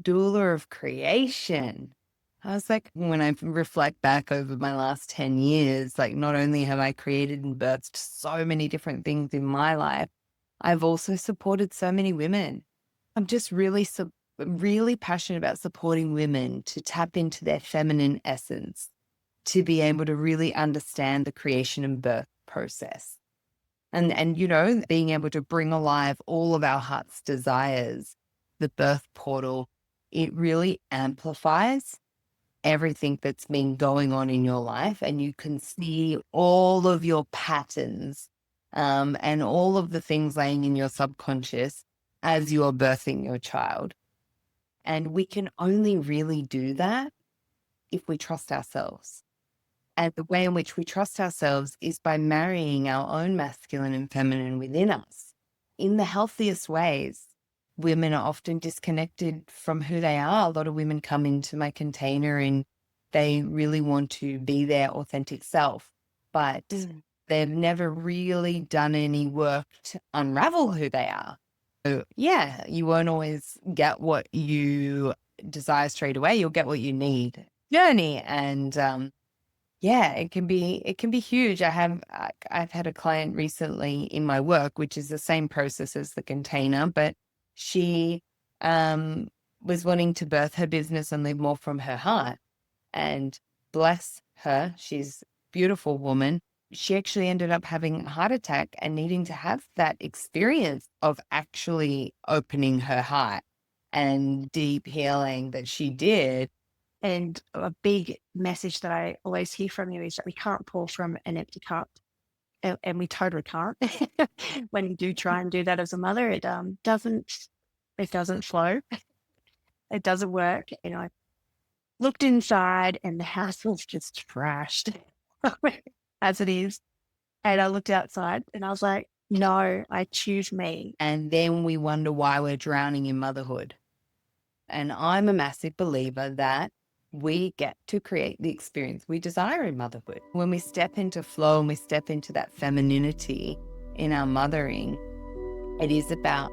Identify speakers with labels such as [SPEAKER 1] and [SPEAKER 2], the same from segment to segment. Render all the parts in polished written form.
[SPEAKER 1] doula of creation. I was like, when I reflect back over my last 10 years, like not only have I created and birthed so many different things in my life, I've also supported so many women. I'm just really passionate about supporting women to tap into their feminine essence, to be able to really understand the creation and birth process. And being able to bring alive all of our heart's desires, the birth portal, it really amplifies everything that's been going on in your life, and you can see all of your patterns, and all of the things laying in your subconscious as you're birthing your child. And we can only really do that if we trust ourselves. And the way in which we trust ourselves is by marrying our own masculine and feminine within us in the healthiest ways. Women are often disconnected from who they are. A lot of women come into my container and they really want to be their authentic self, but they've never really done any work to unravel who they are. So, yeah, you won't always get what you desire straight away. You'll get what you need. Journey. And yeah, it can be huge. I've had a client recently in my work, which is the same process as the container, but she was wanting to birth her business and live more from her heart. And bless her, she's a beautiful woman. She actually ended up having a heart attack and needing to have that experience of actually opening her heart and deep healing that she did.
[SPEAKER 2] And a big message that I always hear from you is that we can't pour from an empty cup. And we totally can't. When you do try and do that as a mother, it doesn't flow. It doesn't work. And I looked inside and the house was just trashed as it is. And I looked outside and I was like, no, I choose me.
[SPEAKER 1] And then we wonder why we're drowning in motherhood. And I'm a massive believer that we get to create the experience we desire in motherhood. When we step into flow and we step into that femininity in our mothering, it is about,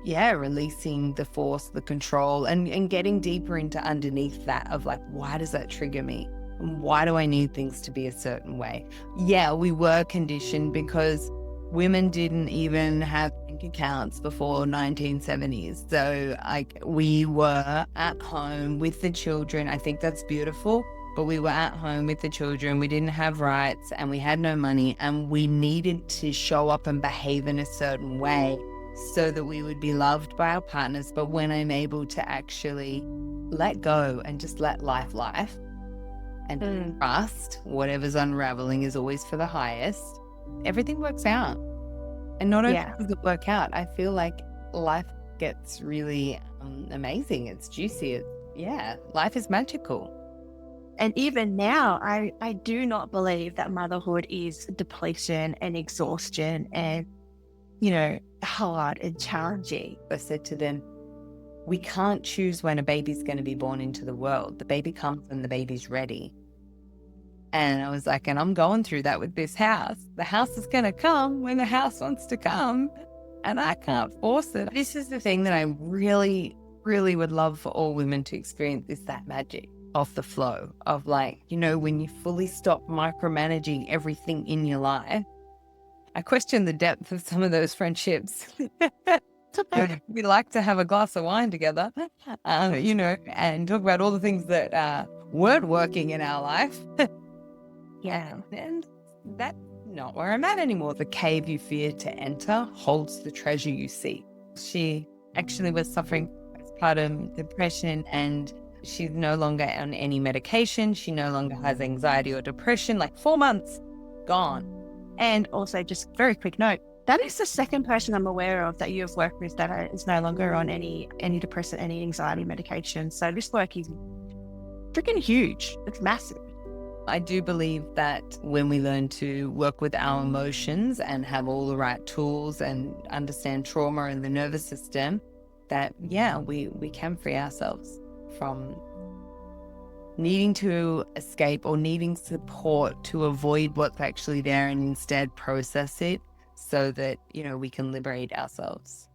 [SPEAKER 1] releasing the force, the control, and getting deeper into underneath that of like, why does that trigger me? And why do I need things to be a certain way? Yeah, we were conditioned because women didn't even have bank accounts before 1970s. So we were at home with the children. I think that's beautiful, but we were at home with the children. We didn't have rights and we had no money, and we needed to show up and behave in a certain way so that we would be loved by our partners. But when I'm able to actually let go and just let life and trust whatever's unraveling is always for the highest, everything works out. And not only does it work out, I feel like life gets really amazing. It's juicy. Life is magical.
[SPEAKER 2] And even now, I do not believe that motherhood is depletion and exhaustion and, hard and challenging.
[SPEAKER 1] I said to them, we can't choose when a baby's going to be born into the world. The baby comes when the baby's ready. And I was like, and I'm going through that with this house. The house is going to come when the house wants to come, and I can't force it. This is the thing that I really, really would love for all women to experience, is that magic of the flow of when you fully stop micromanaging everything in your life. I question the depth of some of those friendships. We like to have a glass of wine together, and talk about all the things that weren't working in our life. And that's not where I'm at anymore. The cave you fear to enter holds the treasure you seek. She actually was suffering postpartum depression, and she's no longer on any medication. She no longer has anxiety or depression. 4 months gone.
[SPEAKER 2] And also, just very quick note, that is the second person I'm aware of that you have worked with that is no longer on any depressant, any anxiety medication. So this work is freaking huge. It's massive.
[SPEAKER 1] I do believe that when we learn to work with our emotions and have all the right tools and understand trauma and the nervous system, that, we can free ourselves from needing to escape or needing support to avoid what's actually there, and instead process it so that, we can liberate ourselves.